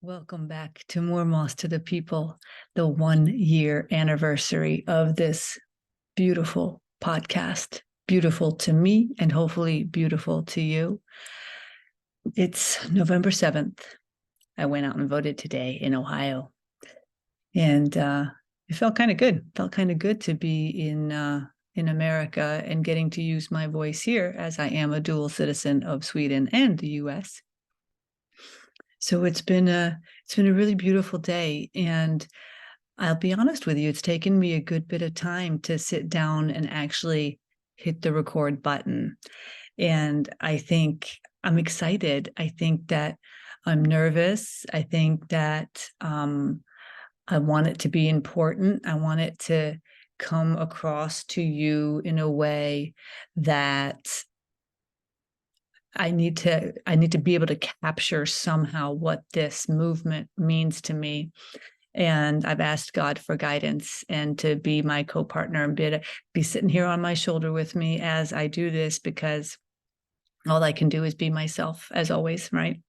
Welcome back to More Moss to the People, the 1 year anniversary of this beautiful podcast. Beautiful to me and hopefully beautiful to you. It's November 7th. I went out and voted today in Ohio. And it felt kind of good. Felt kind of good to be in America and getting to use my voice here, as I am a dual citizen of Sweden and the US. So it's been a really beautiful day, and I'll be honest with you, it's taken me a good bit of time to sit down and actually hit the record button. And I think I'm excited. I think that I'm nervous. I think that I want it to be important. I want it to come across to you in a way that I need to be able to capture somehow what this movement means to me. And I've asked God for guidance and to be my co-partner and be sitting here on my shoulder with me as I do this, because all I can do is be myself, as always, right?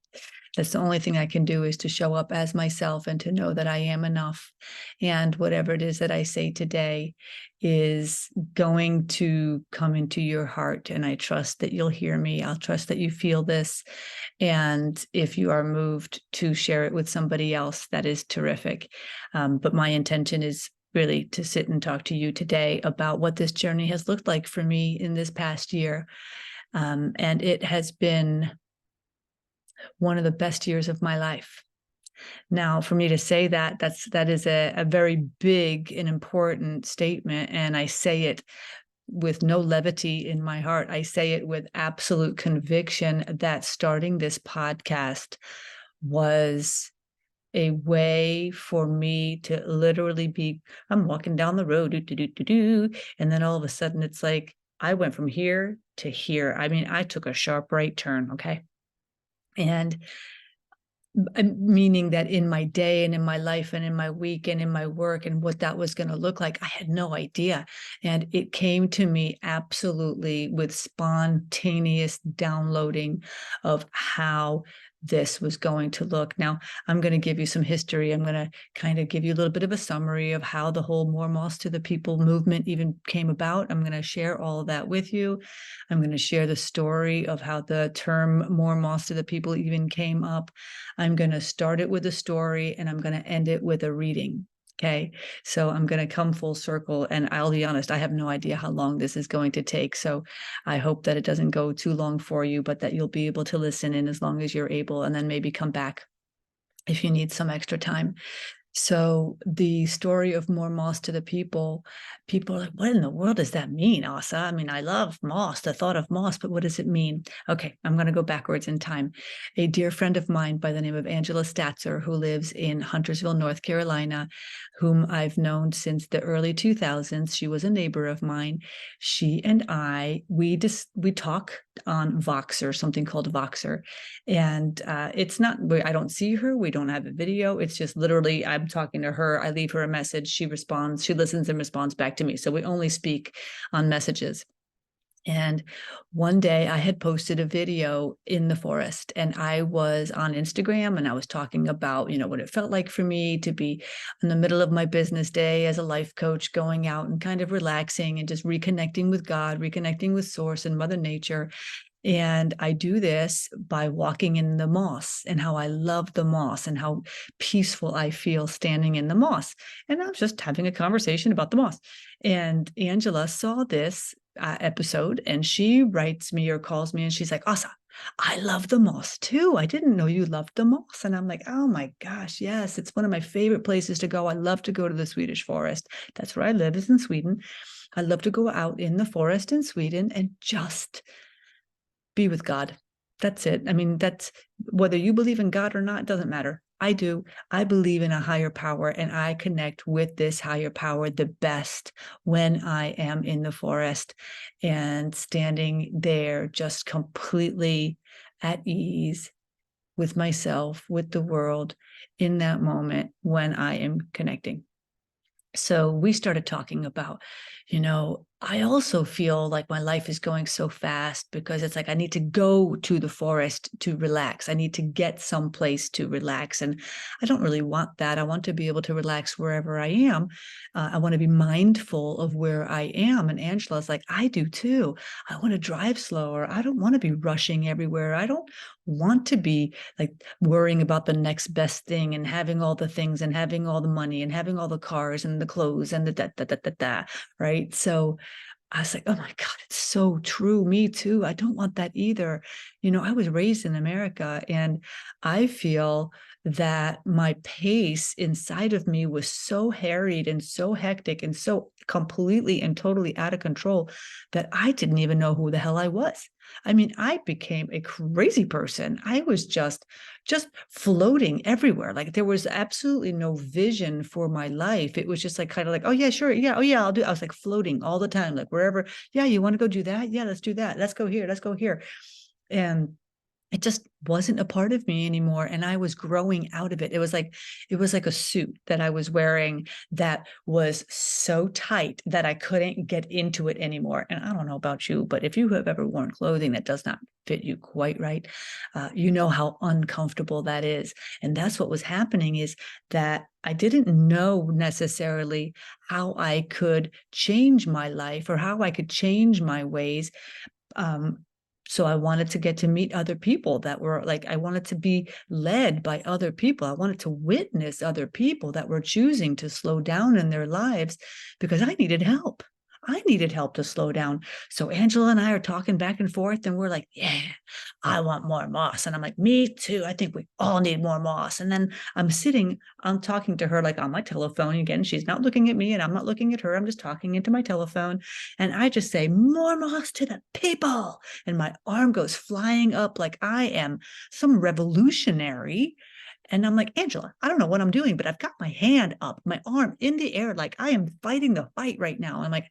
That's the only thing I can do, is to show up as myself and to know that I am enough. And whatever it is that I say today is going to come into your heart. And I trust that you'll hear me. I'll trust that you feel this. And if you are moved to share it with somebody else, that is terrific. But my intention is really to sit and talk to you today about what this journey has looked like for me in this past year. And it has been one of the best years of my life. Now, for me to say that is a very big and important statement, and I say it with no levity in my heart. I say it with absolute conviction that starting this podcast was a way for me to literally be, I'm walking down the road, and then all of a sudden it's like I went from here to here. I mean, I took a sharp right turn, okay? And meaning that in my day and in my life and in my week and in my work and what that was going to look like, I had no idea. And it came to me absolutely with spontaneous downloading of how this was going to look. Now, I'm going to give you some history. I'm going to kind of give you a little bit of a summary of how the whole More Moss to the People movement even came about. I'm going to share all of that with you. I'm going to share the story of how the term More Moss to the People even came up. I'm going to start it with a story and I'm going to end it with a reading. Okay. So I'm going to come full circle, and I'll be honest, I have no idea how long this is going to take. So I hope that it doesn't go too long for you, but that you'll be able to listen in as long as you're able, and then maybe come back if you need some extra time. So the story of More Moss to the People, people are like, what in the world does that mean, Åsa? I mean, I love moss, the thought of moss, but what does it mean? Okay, I'm going to go backwards in time. A dear friend of mine by the name of Angela Statzer, who lives in Huntersville, North Carolina, whom I've known since the early 2000s. She was a neighbor of mine. She and I, we talk on Voxer, something called Voxer. And it's not, I don't see her. We don't have a video. It's just literally, I'm talking to her. I leave her a message. She responds, she listens and responds back to me. So we only speak on messages. And one day I had posted a video in the forest, and I was on Instagram, and I was talking about, what it felt like for me to be in the middle of my business day as a life coach, going out and kind of relaxing and just reconnecting with God, reconnecting with Source and Mother Nature. And I do this by walking in the moss, and how I love the moss and how peaceful I feel standing in the moss. And I was just having a conversation about the moss. And Angela saw this episode, and she writes me or calls me, and she's like, Åsa, I love the moss too. I didn't know you loved the moss. And I'm like, oh my gosh, yes, it's one of my favorite places to go. I love to go to the Swedish forest. That's where I live, is in Sweden. I love to go out in the forest in Sweden and just be with God. That's it. I mean, that's, whether you believe in God or not, doesn't matter. I do. I believe in a higher power, and I connect with this higher power the best when I am in the forest and standing there just completely at ease with myself, with the world, in that moment when I am connecting. So we started talking about, I also feel like my life is going so fast because it's like I need to go to the forest to relax. I need to get someplace to relax. And I don't really want that. I want to be able to relax wherever I am. I want to be mindful of where I am. And Angela's like, I do too. I want to drive slower. I don't want to be rushing everywhere. I don't want to be like worrying about the next best thing and having all the things and having all the money and having all the cars and the clothes and the da da da da da. Right. So I was like, oh my God, it's so true. Me too. I don't want that either. I was raised in America, and I feel that my pace inside of me was so harried and so hectic and so completely and totally out of control that I didn't even know who the hell I was. I mean, I became a crazy person. I was just floating everywhere. Like there was absolutely no vision for my life. It was just like kind of like, oh yeah, sure. Yeah. Oh yeah, I'll do. I was like floating all the time, like wherever. Yeah. You want to go do that? Yeah, let's do that. Let's go here. Let's go here. And it just wasn't a part of me anymore, and I was growing out of it. It was like a suit that I was wearing that was so tight that I couldn't get into it anymore. And I don't know about you, but if you have ever worn clothing that does not fit you quite right, you know how uncomfortable that is. And that's what was happening, is that I didn't know necessarily how I could change my life or how I could change my ways. um, so I wanted to get to meet other people that were like, I wanted to be led by other people. I wanted to witness other people that were choosing to slow down in their lives, because I needed help. I needed help to slow down. So Angela and I are talking back and forth, and we're like, yeah, I want more moss. And I'm like, me too. I think we all need more moss. And then I'm talking to her like on my telephone again. She's not looking at me and I'm not looking at her. I'm just talking into my telephone. And I just say, more moss to the people. And my arm goes flying up like I am some revolutionary. And I'm like, Angela, I don't know what I'm doing, but I've got my hand up, my arm in the air, like I am fighting the fight right now. I'm like,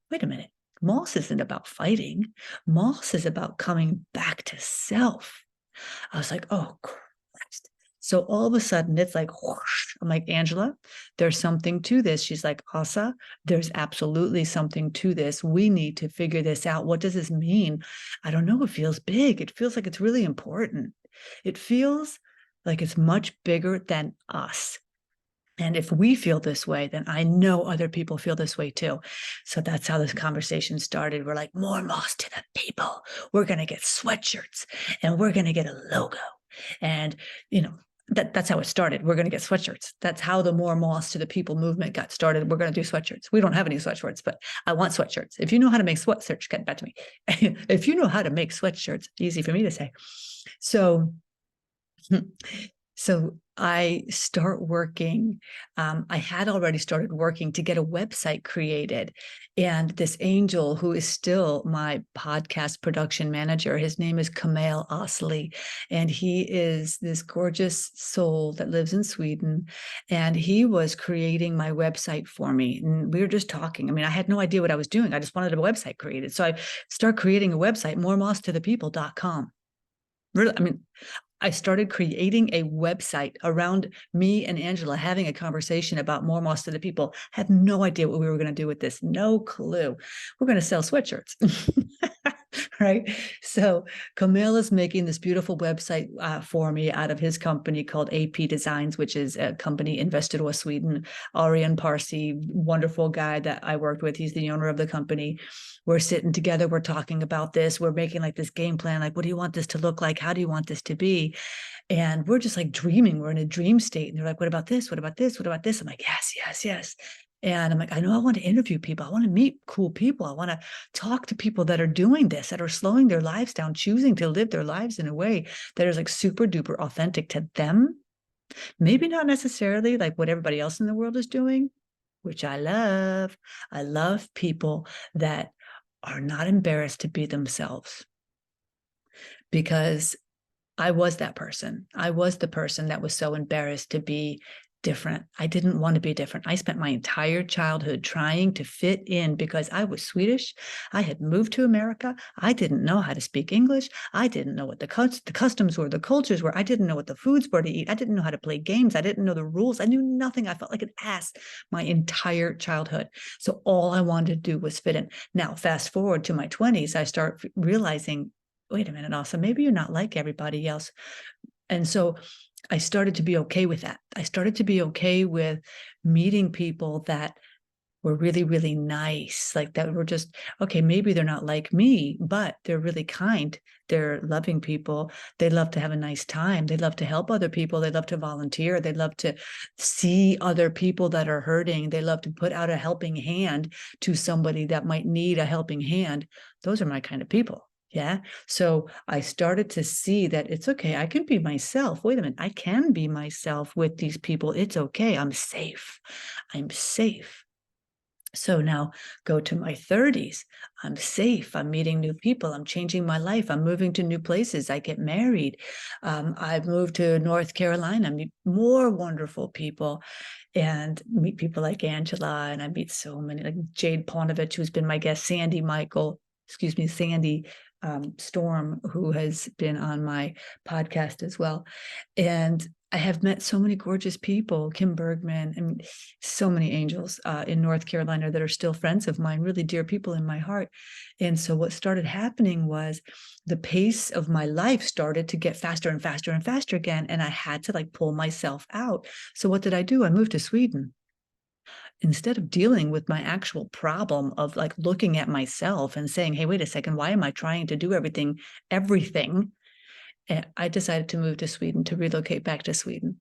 wait a minute. Moss isn't about fighting. Moss is about coming back to self. I was like, oh, Christ. So all of a sudden it's like, whoosh. I'm like, Angela, there's something to this. She's like, Asa, there's absolutely something to this. We need to figure this out. What does this mean? I don't know. It feels big. It feels like it's really important. It feels like it's much bigger than us. And if we feel this way, then I know other people feel this way too. So that's how this conversation started. We're like, more moss to the people. We're going to get sweatshirts and we're going to get a logo. And, that's how it started. We're going to get sweatshirts. That's how the more moss to the people movement got started. We're going to do sweatshirts. We don't have any sweatshirts, but I want sweatshirts. If you know how to make sweatshirts, get back to me. If you know how to make sweatshirts, easy for me to say. So So I start working. I had already started working to get a website created. And this angel, who is still my podcast production manager, his name is Kamal Osley. And he is this gorgeous soul that lives in Sweden. And he was creating my website for me. And we were just talking. I mean, I had no idea what I was doing. I just wanted a website created. So I start creating a website, moremosstothepeople.com. Really, I mean, I started creating a website around me and Angela having a conversation about more moss to the people. Had no idea what we were going to do with this. No clue. We're going to sell sweatshirts. Right. So Camille is making this beautiful website for me out of his company called AP Designs, which is a company in Västerås, Sweden. Arian Parsi, wonderful guy that I worked with. He's the owner of the company. We're sitting together. We're talking about this. We're making like this game plan. Like, what do you want this to look like? How do you want this to be? And we're just like dreaming. We're in a dream state. And they're like, what about this? What about this? What about this? I'm like, yes, yes, yes. And I'm like, I know I want to interview people. I want to meet cool people. I want to talk to people that are doing this, that are slowing their lives down, choosing to live their lives in a way that is like super duper authentic to them. Maybe not necessarily like what everybody else in the world is doing, which I love. I love people that are not embarrassed to be themselves, because I was that person. I was the person that was so embarrassed to be different. I didn't want to be different. I spent my entire childhood trying to fit in because I was Swedish. I had moved to America. I didn't know how to speak English. I didn't know what the customs were, the cultures were. I didn't know what the foods were to eat. I didn't know how to play games. I didn't know the rules. I knew nothing. I felt like an ass my entire childhood. So all I wanted to do was fit in. Now, fast forward to my 20s, I start realizing, wait a minute, Asa, maybe you're not like everybody else. And so I started to be okay with that. I started to be okay with meeting people that were really, really nice, like that were just, okay, maybe they're not like me, but they're really kind. They're loving people. They love to have a nice time. They love to help other people. They love to volunteer. They love to see other people that are hurting. They love to put out a helping hand to somebody that might need a helping hand. Those are my kind of people. Yeah. So I started to see that it's okay. I can be myself. Wait a minute. I can be myself with these people. It's okay. I'm safe. I'm safe. So now go to my 30s. I'm safe. I'm meeting new people. I'm changing my life. I'm moving to new places. I get married. I've moved to North Carolina, meet more wonderful people and meet people like Angela. And I meet so many, like Jade Ponovich, who's been my guest, Sandy Storm, who has been on my podcast as well. And I have met so many gorgeous people, Kim Bergman, and so many angels in North Carolina that are still friends of mine, really dear people in my heart. And so what started happening was the pace of my life started to get faster and faster and faster again. And I had to like pull myself out. So what did I do? I moved to Sweden. Instead of dealing with my actual problem of like looking at myself and saying, hey, wait a second, why am I trying to do everything? And I decided to move to Sweden, to relocate back to Sweden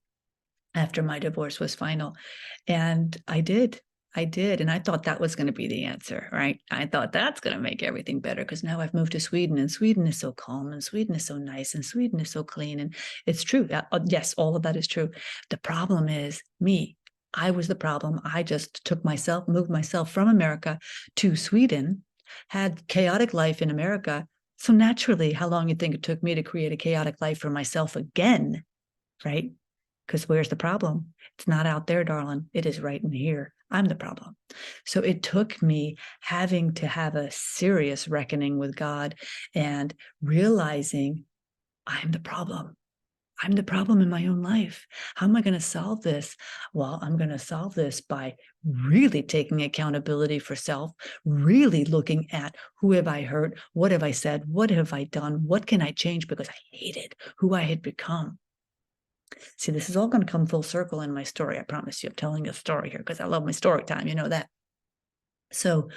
after my divorce was final. And I did. And I thought that was going to be the answer, right? I thought that's going to make everything better because now I've moved to Sweden and Sweden is so calm and Sweden is so nice and Sweden is so clean. And it's true. Yes, all of that is true. The problem is me. I was the problem. I just moved myself from America to Sweden, had chaotic life in America. So naturally, how long you think it took me to create a chaotic life for myself again, right? Because where's the problem? It's not out there, darling. It is right in here. I'm the problem. So it took me having to have a serious reckoning with God and realizing I'm the problem. I'm the problem in my own life. How am I going to solve this? Well, I'm going to solve this by really taking accountability for self, really looking at who have I hurt? What have I said? What have I done? What can I change? Because I hated who I had become. See, this is all going to come full circle in my story. I promise you, I'm telling you a story here because I love my story time. You know that. So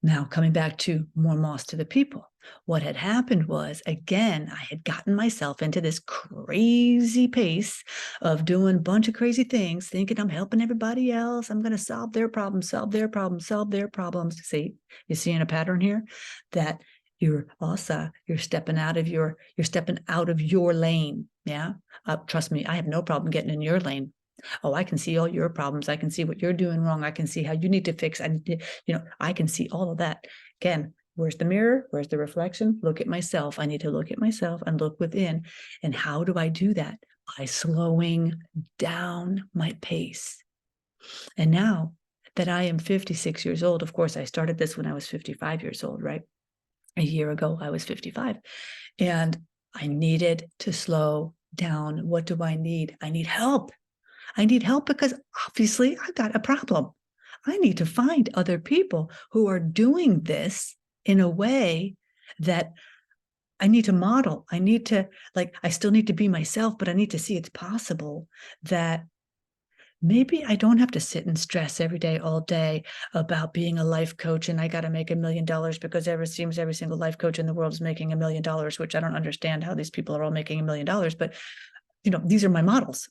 now coming back to more moss to the people. What had happened was, again, I had gotten myself into this crazy pace of doing a bunch of crazy things, thinking I'm helping everybody else. I'm going to solve their problems, solve their problems, solve their problems. See, you seeing a pattern here that you're stepping out of your lane. Yeah. Trust me, I have no problem getting in your lane. Oh, I can see all your problems. I can see what you're doing wrong. I can see how you need to fix. I can see all of that. Again, where's the mirror? Where's the reflection? Look at myself. I need to look at myself and look within. And how do I do that? By slowing down my pace. And now that I am 56 years old, of course, I started this when I was 55 years old, right? A year ago, I was 55. And I needed to slow down. What do I need? I need help. I need help because obviously I've got a problem. I need to find other people who are doing this in a way that I need to model. I need to, I still need to be myself, but I need to see it's possible that maybe I don't have to sit and stress every day, all day about being a life coach and I got to make $1 million because it seems every single life coach in the world is making $1 million, which I don't understand how these people are all making $1 million. But, these are my models.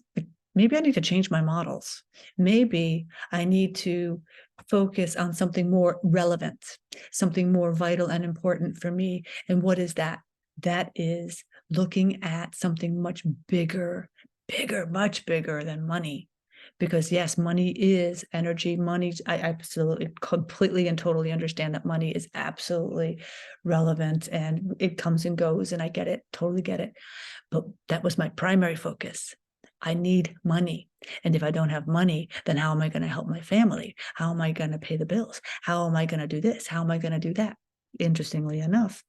Maybe I need to change my models. Maybe I need to focus on something more relevant, something more vital and important for me. And what is that? That is looking at something much bigger, much bigger than money. Because yes, money is energy. I absolutely, completely and totally understand that money is absolutely relevant and it comes and goes and I get it, totally get it. But that was my primary focus. I need money. And if I don't have money, then how am I going to help my family? How am I going to pay the bills? How am I going to do this? How am I going to do that? Interestingly enough,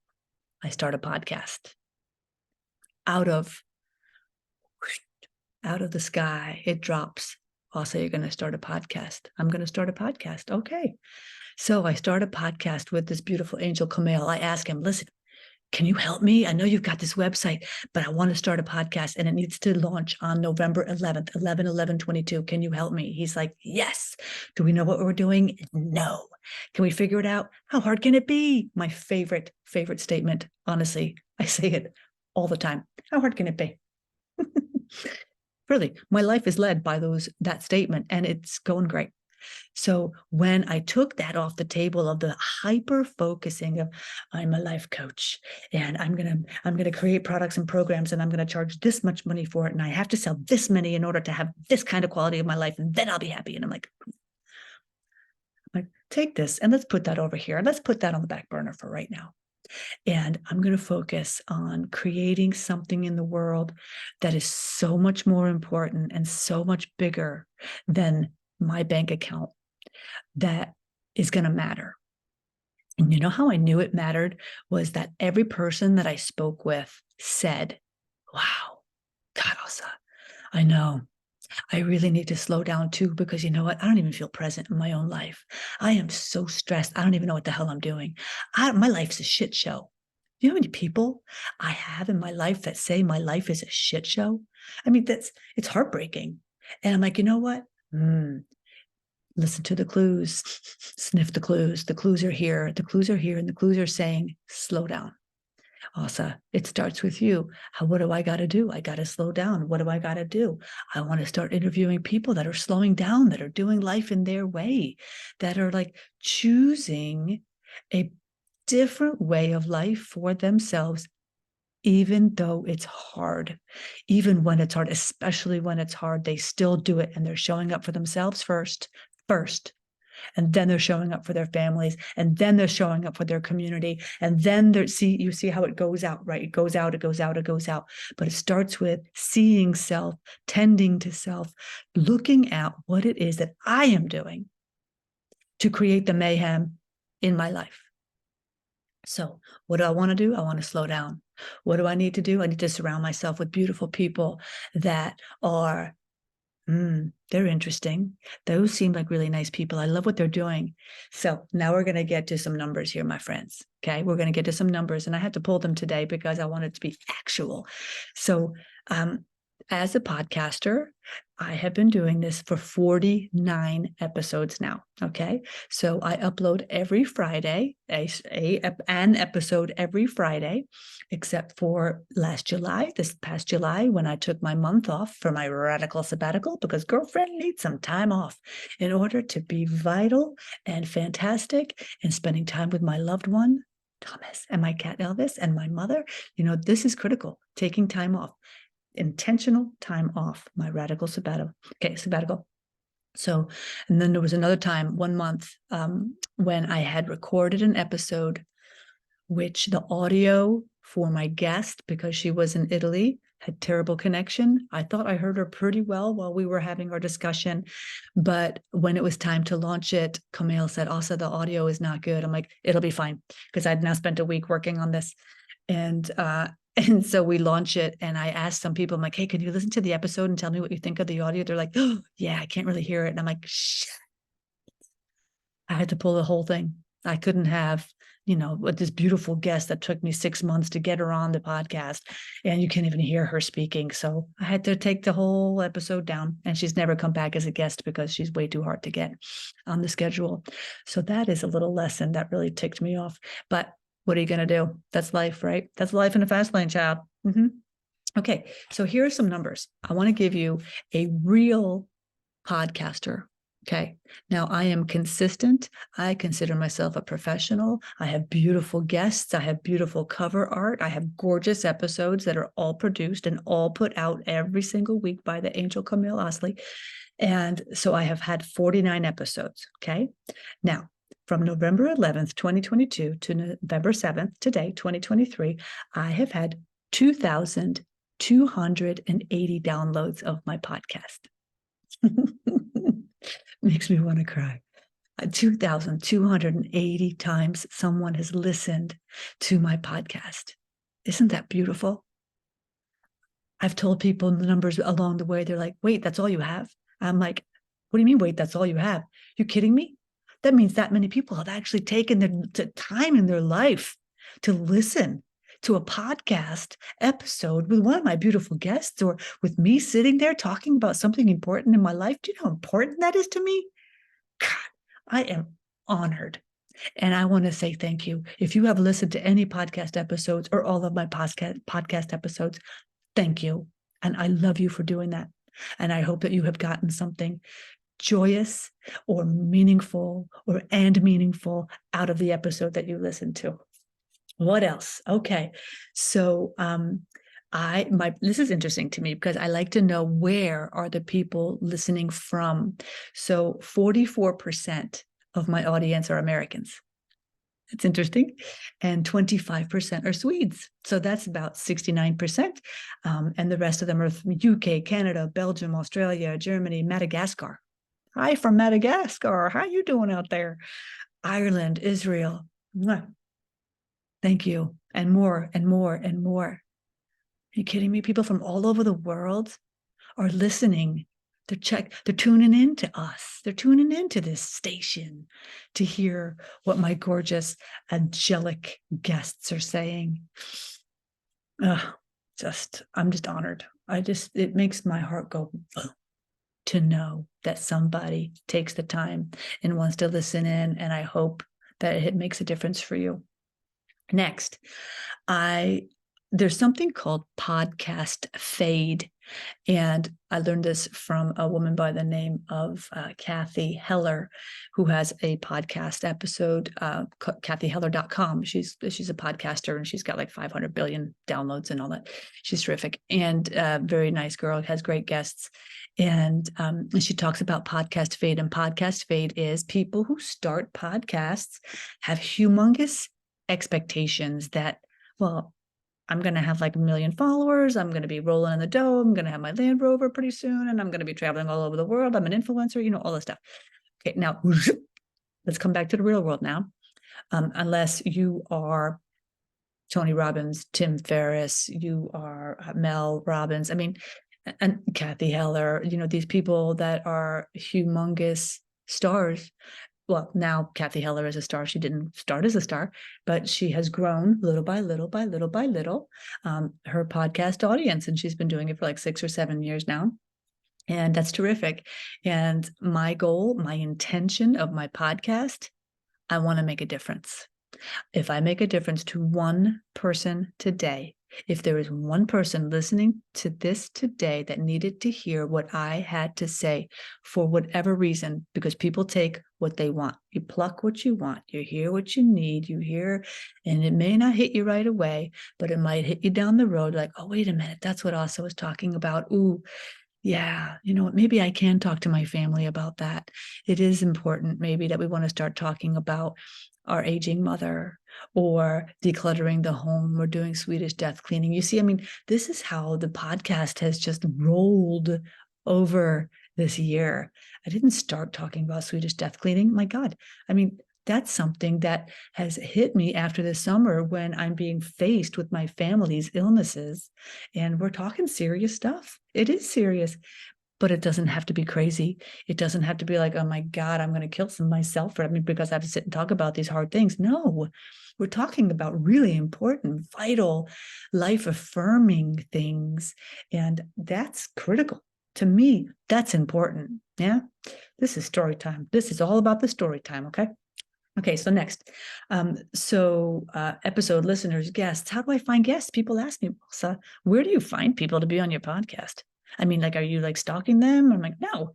I start a podcast out of the sky. It drops. Also, you're going to start a podcast. I'm going to start a podcast. Okay. So I start a podcast with this beautiful angel Camille. I ask him, listen, can you help me? I know you've got this website, but I want to start a podcast and it needs to launch on November 11th, 11/11/22. Can you help me? He's like, yes. Do we know what we're doing? No. Can we figure it out? How hard can it be? My favorite statement. Honestly, I say it all the time. How hard can it be? Really, my life is led by that statement, and it's going great. So when I took that off the table of the hyper focusing of I'm a life coach and I'm gonna create products and programs and I'm gonna charge this much money for it and I have to sell this many in order to have this kind of quality of my life and then I'll be happy. And I'm like, take this and let's put that over here. Let's put that on the back burner for right now. And I'm going to focus on creating something in the world that is so much more important and so much bigger than my bank account, that is going to matter. And you know how I knew it mattered was that every person that I spoke with said, wow, God, Åsa, I know. I really need to slow down too, because you know what? I don't even feel present in my own life. I am so stressed. I don't even know what the hell I'm doing. My life's a shit show. Do you know how many people I have in my life that say my life is a shit show? I mean, it's heartbreaking. And I'm like, you know what? Listen to the clues, sniff the clues. The clues are here. The clues are here. And the clues are saying, slow down. Åsa, it starts with you. What do I got to do? I got to slow down. What do I got to do? I want to start interviewing people that are slowing down, that are doing life in their way, that are like choosing a different way of life for themselves, even though it's hard. Even when it's hard, especially when it's hard, they still do it and they're showing up for themselves first. And then they're showing up for their families, and then they're showing up for their community, and then you see how it goes out, right? It goes out, it goes out, it goes out. But it starts with seeing self, tending to self, looking at what it is that I am doing to create the mayhem in my life. So what do I want to do? I want to slow down. What do I need to do? I need to surround myself with beautiful people that are they're interesting. Those seem like really nice people. I love what they're doing. So now we're going to get to some numbers here, my friends. Okay. We're going to get to some numbers and I had to pull them today because I want it to be actual. So, as a podcaster, I have been doing this for 49 episodes now. Okay. So I upload every Friday, an episode every Friday, except for this past July, when I took my month off for my radical sabbatical, because girlfriend needs some time off in order to be vital and fantastic and spending time with my loved one, Thomas, and my cat Elvis and my mother. You know, this is critical, taking time off. Intentional time off, my radical sabbatical. Okay, sabbatical. So, and then there was another time, 1 month, when I had recorded an episode, which the audio for my guest, because she was in Italy, had terrible connection. I thought I heard her pretty well while we were having our discussion. But when it was time to launch it, Camille said, also, the audio is not good. I'm like, it'll be fine, because I'd now spent a week working on this. And so we launch it, and I asked some people, I'm like, hey, can you listen to the episode and tell me what you think of the audio? They're like, oh, yeah, I can't really hear it. And I'm like, shit. I had to pull the whole thing. I couldn't have, this beautiful guest that took me 6 months to get her on the podcast, and you can't even hear her speaking. So I had to take the whole episode down, and she's never come back as a guest because she's way too hard to get on the schedule. So that is a little lesson that really ticked me off. But what are you going to do? That's life, right? That's life in a fast lane, child. Okay, so here are some numbers. I want to give you a real podcaster. Okay, now I am consistent. I consider myself a professional. I have beautiful guests. I have beautiful cover art. I have gorgeous episodes that are all produced and all put out every single week by the angel Camille Osley. And so I have had 49 episodes. Okay, now, from November 11th, 2022 to November 7th, today, 2023, I have had 2,000 280 downloads of my podcast. Makes me want to cry. 2,280 times someone has listened to my podcast. Isn't that beautiful? I've told people the numbers along the way. They're like, wait, that's all you have? I'm like, what do you mean, wait, that's all you have? You kidding me? That means that many people have actually taken the time in their life to listen to a podcast episode with one of my beautiful guests, or with me sitting there talking about something important in my life. Do you know how important that is to me? God, I am honored. And I want to say thank you. If you have listened to any podcast episodes or all of my podcast episodes, thank you. And I love you for doing that. And I hope that you have gotten something joyous or meaningful out of the episode that you listened to. What else? Okay. So this is interesting to me because I like to know, where are the people listening from? So 44% of my audience are Americans. It's interesting. And 25% are Swedes. So that's about 69%. And the rest of them are from UK, Canada, Belgium, Australia, Germany, Madagascar. Hi from Madagascar. How you doing out there? Ireland, Israel. Mwah. Thank you. And more and more and more. Are you kidding me? People from all over the world are listening. They're tuning in to us. They're tuning into this station to hear what my gorgeous, angelic guests are saying. I'm just honored. It makes my heart go to know that somebody takes the time and wants to listen in. And I hope that it makes a difference for you. Next, there's something called podcast fade. And I learned this from a woman by the name of Kathy Heller, who has a podcast episode, kathyheller.com. She's a podcaster, and she's got like 500 billion downloads and all that. She's terrific and very nice girl, has great guests. And she talks about podcast fade. And podcast fade is people who start podcasts have humongous expectations that, well, I'm going to have like 1 million followers. I'm going to be rolling in the dough. I'm going to have my Land Rover pretty soon. And I'm going to be traveling all over the world. I'm an influencer, all this stuff. Okay, now let's come back to the real world now. Unless you are Tony Robbins, Tim Ferriss, you are Mel Robbins. I mean, and Kathy Heller, these people that are humongous stars. Well, now Kathy Heller is a star. She didn't start as a star, but she has grown little by little by little by little, her podcast audience. And she's been doing it for like 6 or 7 years now. And that's terrific. And my goal, my intention of my podcast, I want to make a difference. If I make a difference to one person today, if there is one person listening to this today that needed to hear what I had to say for whatever reason, because people take what they want. You pluck what you want. You hear what you need. You hear, and it may not hit you right away, but it might hit you down the road like, oh, wait a minute, that's what Åsa was talking about. Ooh, yeah, maybe I can talk to my family about that. It is important maybe that we want to start talking about our aging mother, or decluttering the home, or doing Swedish death cleaning. You see, I mean, this is how the podcast has just rolled over this year. I didn't start talking about Swedish death cleaning. My God. I mean, that's something that has hit me after the summer when I'm being faced with my family's illnesses, and we're talking serious stuff. It is serious. But it doesn't have to be crazy. It doesn't have to be like, oh my God, I'm going to kill myself because I have to sit and talk about these hard things. No, we're talking about really important, vital, life-affirming things. And that's critical. To me, that's important. Yeah. This is story time. This is all about the story time. Okay. Okay, so next. Episode listeners, guests. How do I find guests? People ask me, Åsa, where do you find people to be on your podcast? I mean, like, are you like stalking them? I'm like, no.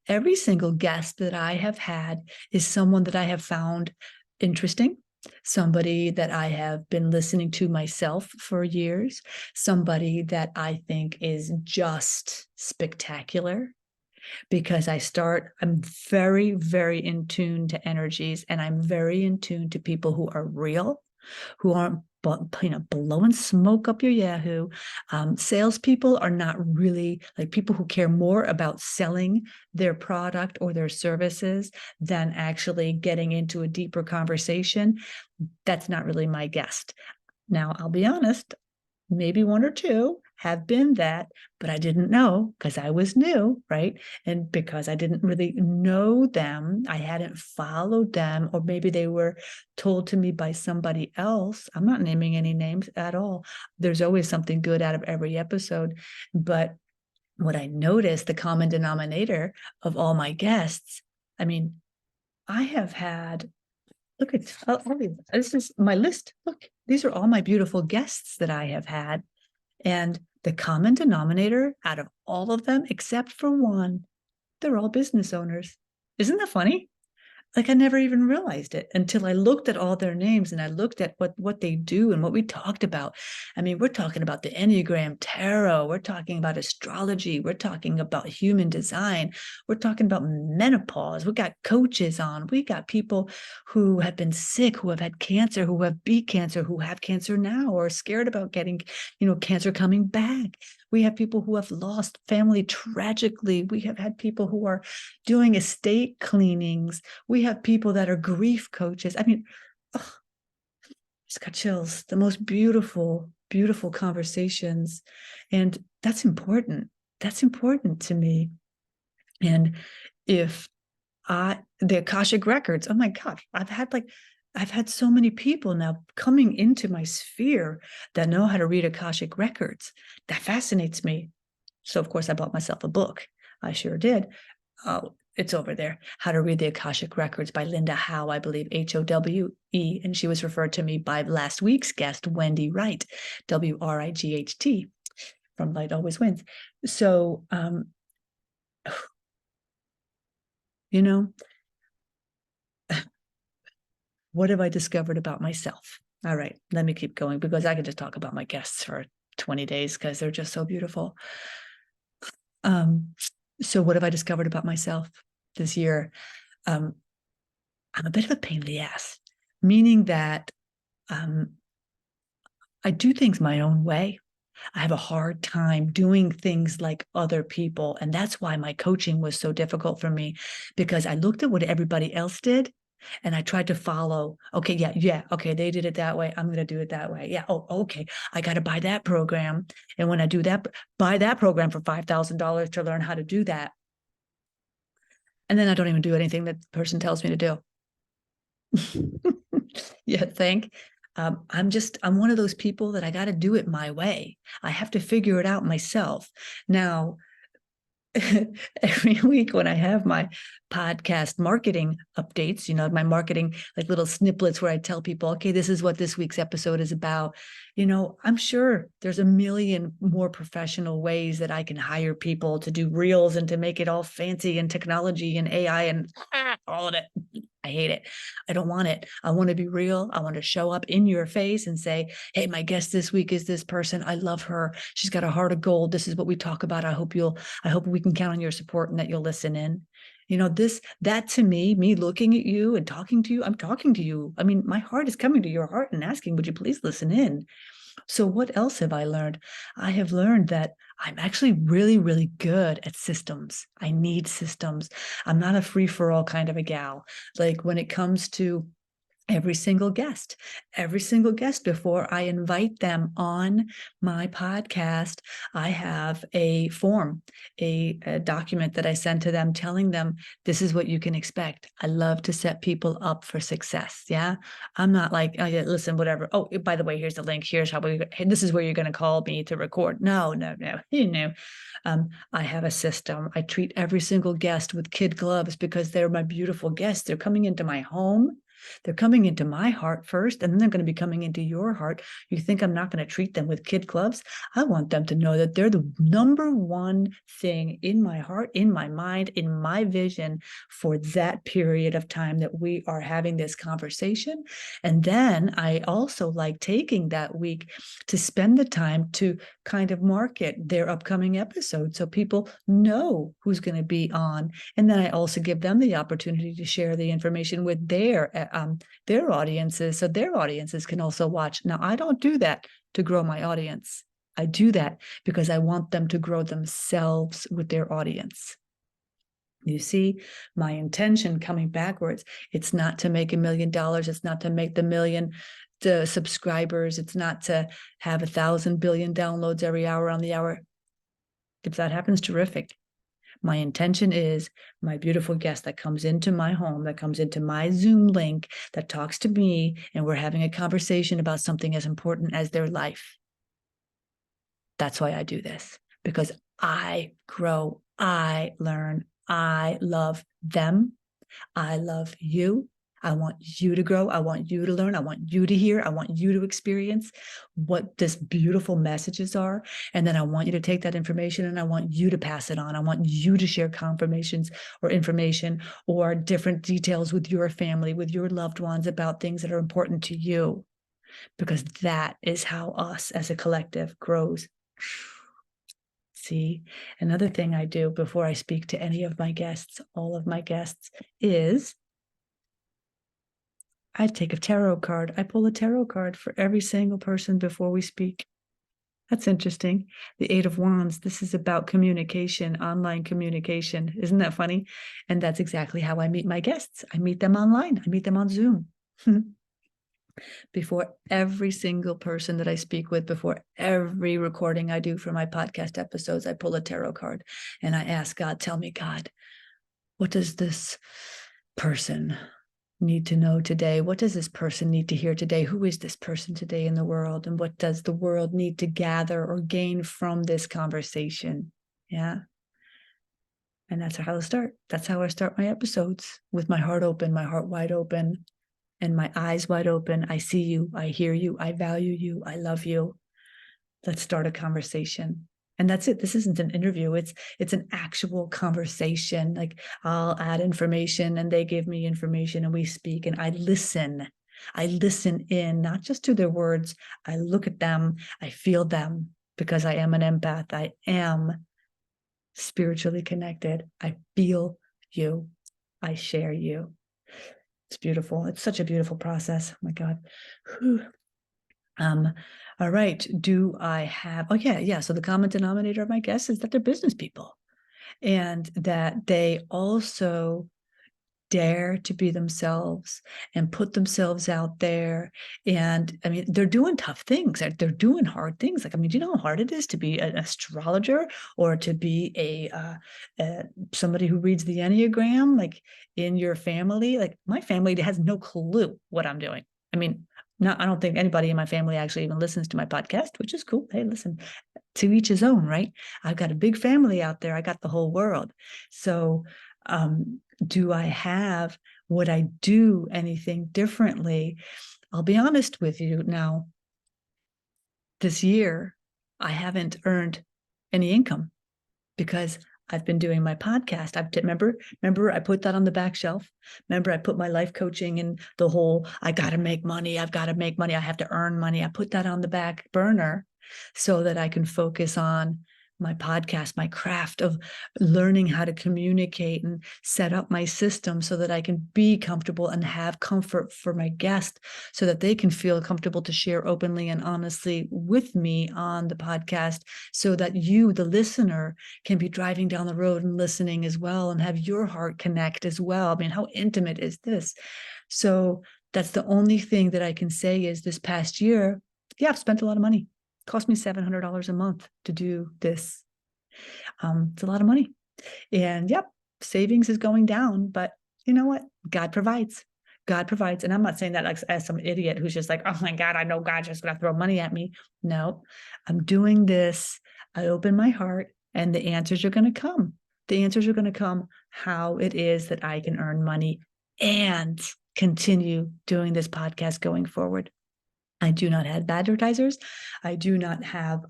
Every single guest that I have had is someone that I have found interesting, somebody that I have been listening to myself for years, somebody that I think is just spectacular. Because I'm very, very in tune to energies, and I'm very in tune to people who are real, who aren't blowing smoke up your Yahoo. Salespeople are not really like people who care more about selling their product or their services than actually getting into a deeper conversation. That's not really my guest. Now, I'll be honest, maybe one or two have been that, but I didn't know because I was new, right? And because I didn't really know them, I hadn't followed them, or maybe they were told to me by somebody else. I'm not naming any names at all. There's always something good out of every episode. But what I noticed, the common denominator of all my guests, I mean, I have had, look at, this is my list. Look, these are all my beautiful guests that I have had. And the common denominator out of all of them, except for one, they're all business owners. Isn't that funny? Like I never even realized it until I looked at all their names and I looked at what they do and what we talked about. I mean, we're talking about the Enneagram, tarot, we're talking about astrology, we're talking about human design, we're talking about menopause, we got coaches on, we got people who have been sick, who have had cancer, who have beat cancer, who have cancer now or are scared about getting, cancer coming back. We have people who have lost family tragically. We have had people who are doing estate cleanings. We have people that are grief coaches. I mean, just got chills. The most beautiful, beautiful conversations. And that's important. That's important to me. And if the Akashic records, oh my God, I've had so many people now coming into my sphere that know how to read Akashic records. That fascinates me. So, of course, I bought myself a book. I sure did. Oh, it's over there. How to Read the Akashic Records by Linda Howe, I believe, Howe. And she was referred to me by last week's guest, Wendy Wright, Wright, from Light Always Wins. So, what have I discovered about myself? All right, let me keep going because I could just talk about my guests for 20 days because they're just so beautiful. So what have I discovered about myself this year? I'm a bit of a pain in the ass, meaning that I do things my own way. I have a hard time doing things like other people. And that's why my coaching was so difficult for me, because I looked at what everybody else did and I tried to follow. Okay, yeah. Okay, they did it that way. I'm going to do it that way. Yeah. Oh, okay. I got to buy that program. And when I do that, buy that program for $5,000 to learn how to do that. And then I don't even do anything that the person tells me to do. Yeah, I'm one of those people that I got to do it my way. I have to figure it out myself. Now, every week when I have my podcast marketing updates, my marketing, like little snippets where I tell people, okay, this is what this week's episode is about. I'm sure there's a million more professional ways that I can hire people to do reels and to make it all fancy and technology and AI and all of it. I hate it. I don't want it. I want to be real. I want to show up in your face and say, hey, my guest this week is this person. I love her. She's got a heart of gold. This is what we talk about. I hope we can count on your support and that you'll listen in. That to me looking at you and talking to you, I'm talking to you. I mean, my heart is coming to your heart and asking, would you please listen in? So what else have I learned? I have learned that I'm actually really, really good at systems. I need systems. I'm not a free-for-all kind of a gal. Like when it comes to every single guest before I invite them on my podcast, I have a form, a document that I send to them telling them this is what you can expect. I love to set people up for success. Yeah. I'm not like, oh, yeah, listen, whatever. Oh, by the way, here's the link. Here's this is where you're going to call me to record. No. I have a system. I treat every single guest with kid gloves because they're my beautiful guests. They're coming into my home. They're coming into my heart first, and then they're going to be coming into your heart. You think I'm not going to treat them with kid gloves? I want them to know that they're the number one thing in my heart, in my mind, in my vision for that period of time that we are having this conversation. And then I also like taking that week to spend the time to kind of market their upcoming episode so people know who's going to be on. And then I also give them the opportunity to share the information with their their audiences so their audiences can also watch. Now, I don't do that to grow my audience. I do that because I want them to grow themselves with their audience. You see, my intention coming backwards, it's not to make $1 million. It's not to make the million subscribers. It's not to have 1,000 billion downloads every hour on the hour. If that happens, terrific. My intention is my beautiful guest that comes into my home, that comes into my Zoom link, that talks to me, and we're having a conversation about something as important as their life. That's why I do this, because I grow, I learn, I love them. I love you. I want you to grow. I want you to learn. I want you to hear. I want you to experience what this beautiful messages are. And then I want you to take that information and I want you to pass it on. I want you to share confirmations or information or different details with your family, with your loved ones about things that are important to you, because that is how us as a collective grows. See, another thing I do before I speak to any of my guests, all of my guests, is I take a tarot card. I pull a tarot card for every single person before we speak. That's interesting. The Eight of Wands. This is about communication, online communication. Isn't that funny? And that's exactly how I meet my guests. I meet them online. I meet them on Zoom. Before every single person that I speak with, before every recording I do for my podcast episodes, I pull a tarot card and I ask God, tell me, God, what does this person need to know today? What does this person need to hear today? Who is this person today in the world? And what does the world need to gather or gain from this conversation? Yeah. And that's how I start. That's how I start my episodes, with my heart open, my heart wide open, and my eyes wide open. I see you, I hear you, I value you, I love you. Let's start a conversation. And that's it. This isn't an interview. It's an actual conversation. Like, I'll add information and they give me information and we speak and I listen. I listen in, not just to their words. I look at them. I feel them, because I am an empath. I am spiritually connected. I feel you. I share you. It's beautiful. It's such a beautiful process. Oh my God. Whew. All right. Do I have, oh yeah. So the common denominator of my guests is that they're business people and that they also dare to be themselves and put themselves out there. And I mean, they're doing tough things. They're doing hard things. Like, I mean, do you know how hard it is to be an astrologer or to be somebody who reads the Enneagram, like in your family? Like, my family has no clue what I'm doing. I mean, I don't think anybody in my family actually even listens to my podcast, which is cool. Hey, listen, to each his own, right? I've got a big family out there. I got the whole world. So, do I have, would I do anything differently? I'll be honest with you now. This year, I haven't earned any income because I've been doing my podcast. Remember, I put that on the back shelf. Remember, I put my life coaching and the whole, I got to make money. I've got to make money. I have to earn money. I put that on the back burner so that I can focus on my podcast, my craft of learning how to communicate and set up my system so that I can be comfortable and have comfort for my guests so that they can feel comfortable to share openly and honestly with me on the podcast, so that you, the listener, can be driving down the road and listening as well and have your heart connect as well. I mean, how intimate is this? So that's the only thing that I can say is this past year, yeah, I've spent a lot of money. Cost me $700 a month to do this. It's a lot of money. And yep, savings is going down, but you know what? God provides. God provides. And I'm not saying that like as some idiot who's just like, oh my God, I know God's just going to throw money at me. No, I'm doing this. I open my heart and the answers are going to come. The answers are going to come how it is that I can earn money and continue doing this podcast going forward. I do not have advertisers. I do not have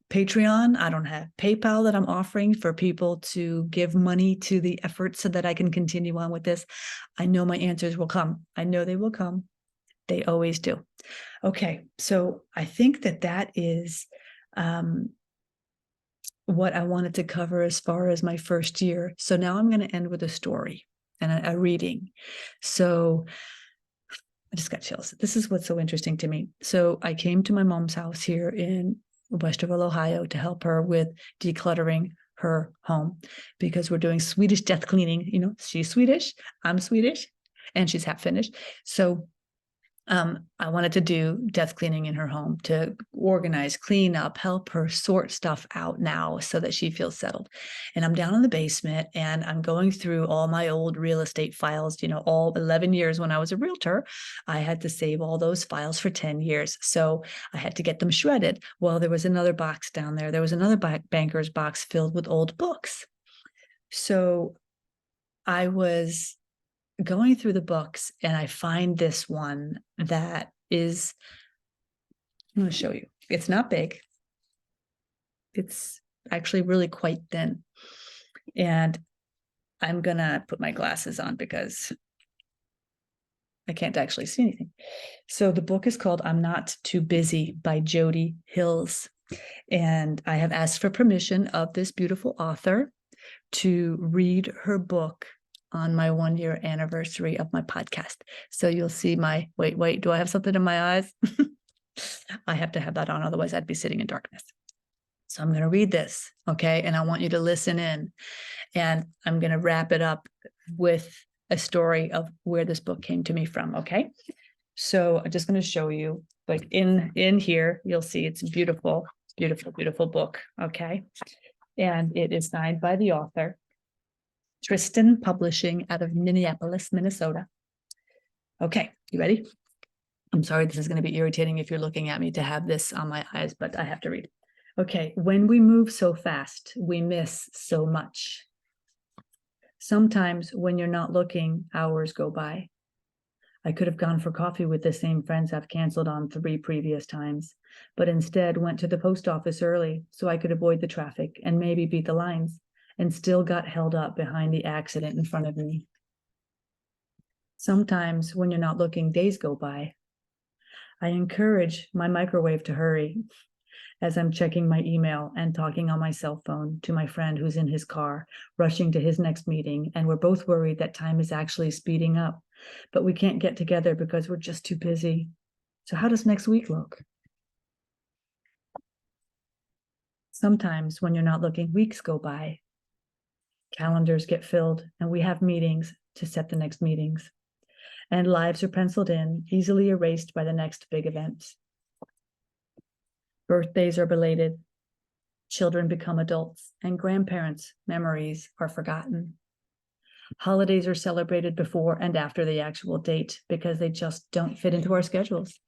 Patreon. I don't have PayPal that I'm offering for people to give money to the effort so that I can continue on with this. I know my answers will come. I know they will come. They always do. Okay, so I think that is what I wanted to cover as far as my first year. So now I'm going to end with a story and a reading. So I just got chills. This is what's so interesting to me. So I came to my mom's house here in Westerville, Ohio, to help her with decluttering her home because we're doing Swedish death cleaning. You know, she's Swedish, I'm Swedish, and she's half Finnish. So I wanted to do death cleaning in her home, to organize, clean up, help her sort stuff out now so that she feels settled. And I'm down in the basement and I'm going through all my old real estate files, you know, all 11 years when I was a realtor. I had to save all those files for 10 years. So I had to get them shredded. Well, there was another box down there. There was another banker's box filled with old books. So I was going through the books and I find this one that is, I'm going to show you. It's not big. It's actually really quite thin. And I'm going to put my glasses on because I can't actually see anything. So the book is called I'm Not Too Busy by Jody Hills. And I have asked for permission of this beautiful author to read her book on my 1-year anniversary of my podcast. So you'll see my, wait, do I have something in my eyes? I have to have that on, otherwise I'd be sitting in darkness. So I'm going to read this, okay? And I want you to listen in. And I'm going to wrap it up with a story of where this book came to me from, okay? So I'm just going to show you, like in here, you'll see it's a beautiful, beautiful, beautiful book, okay? And it is signed by the author, Tristan Publishing out of Minneapolis, Minnesota. Okay, you ready? I'm sorry, this is going to be irritating if you're looking at me to have this on my eyes, but I have to read. Okay, when we move so fast, we miss so much. Sometimes when you're not looking, hours go by. I could have gone for coffee with the same friends I've canceled on 3 previous times, but instead went to the post office early so I could avoid the traffic and maybe beat the lines, and still got held up behind the accident in front of me. Sometimes when you're not looking, days go by. I encourage my microwave to hurry as I'm checking my email and talking on my cell phone to my friend who's in his car, rushing to his next meeting, and we're both worried that time is actually speeding up, but we can't get together because we're just too busy. So how does next week look? Sometimes when you're not looking, weeks go by. Calendars get filled and we have meetings to set the next meetings. And lives are penciled in, easily erased by the next big event. Birthdays are belated, children become adults, and grandparents' memories are forgotten. Holidays are celebrated before and after the actual date because they just don't fit into our schedules.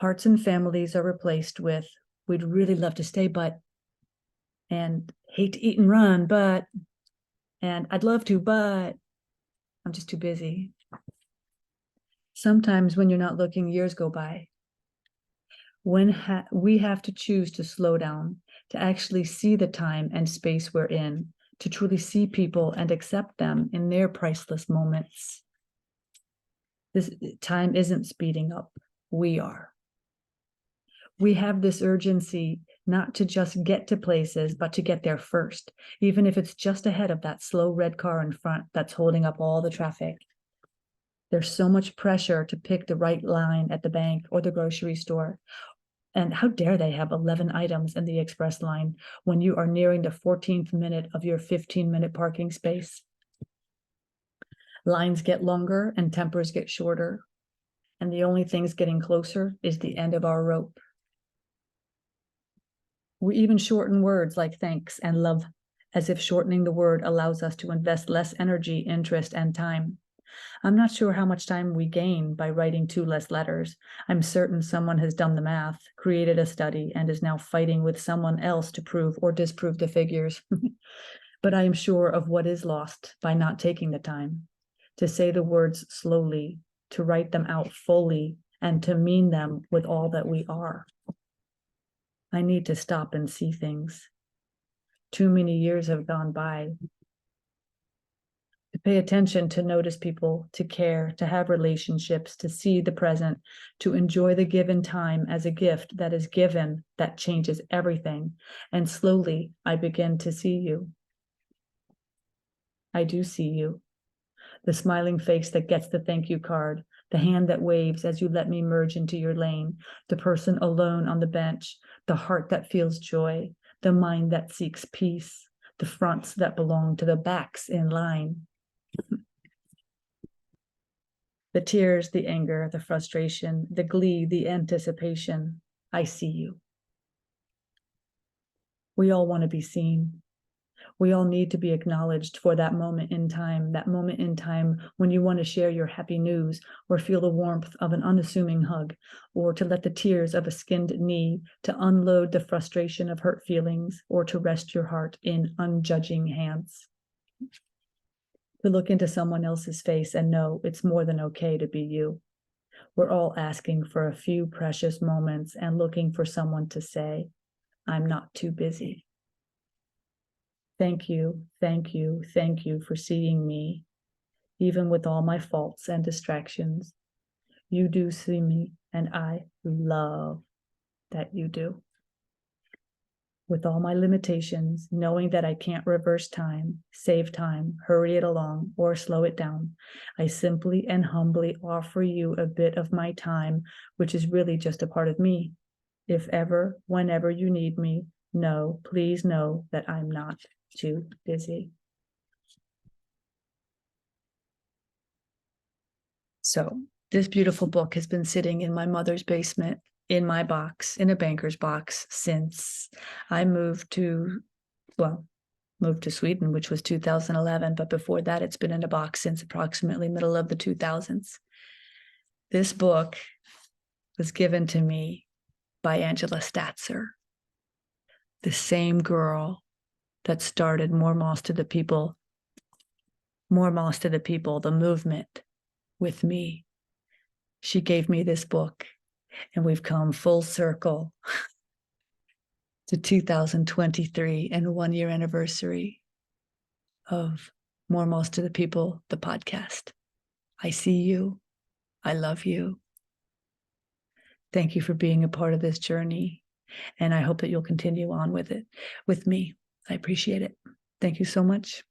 Hearts and families are replaced with, we'd really love to stay, but, and hate to eat and run, but, and I'd love to, but I'm just too busy. Sometimes when you're not looking, years go by. When we have to choose to slow down, to actually see the time and space we're in, to truly see people and accept them in their priceless moments. This time isn't speeding up, we are. We have this urgency not to just get to places, but to get there first, even if it's just ahead of that slow red car in front that's holding up all the traffic. There's so much pressure to pick the right line at the bank or the grocery store. And how dare they have 11 items in the express line when you are nearing the 14th minute of your 15-minute parking space? Lines get longer and tempers get shorter. And the only things getting closer is the end of our rope. We even shorten words like thanks and love, as if shortening the word allows us to invest less energy, interest, and time. I'm not sure how much time we gain by writing 2 less letters. I'm certain someone has done the math, created a study, and is now fighting with someone else to prove or disprove the figures. But I am sure of what is lost by not taking the time to say the words slowly, to write them out fully, and to mean them with all that we are. I need to stop and see things. Too many years have gone by. To pay attention, to notice people, to care, to have relationships, to see the present, to enjoy the given time as a gift that is given, that changes everything. And slowly, I begin to see you. I do see you. The smiling face that gets the thank you card, the hand that waves as you let me merge into your lane, the person alone on the bench, the heart that feels joy, the mind that seeks peace, the fronts that belong to the backs in line. The tears, the anger, the frustration, the glee, the anticipation. I see you. We all want to be seen. We all need to be acknowledged for that moment in time when you want to share your happy news or feel the warmth of an unassuming hug, or to let the tears of a skinned knee, to unload the frustration of hurt feelings, or to rest your heart in unjudging hands. To look into someone else's face and know it's more than okay to be you. We're all asking for a few precious moments and looking for someone to say, I'm not too busy. Thank you, thank you, thank you for seeing me, even with all my faults and distractions. You do see me, and I love that you do. With all my limitations, knowing that I can't reverse time, save time, hurry it along, or slow it down, I simply and humbly offer you a bit of my time, which is really just a part of me. If ever, whenever you need me, please know that I'm not too busy. So this beautiful book has been sitting in my mother's basement, in my box, in a banker's box, since I moved to Sweden, which was 2011. But before that, it's been in a box since approximately middle of the 2000s. This book was given to me by Angela Statzer, the same girl that started More Moss to the People, the movement with me. She gave me this book, and we've come full circle to 2023 and 1 year anniversary of More Moss to the People, the podcast. I see you. I love you. Thank you for being a part of this journey. And I hope that you'll continue on with it with me. I appreciate it. Thank you so much.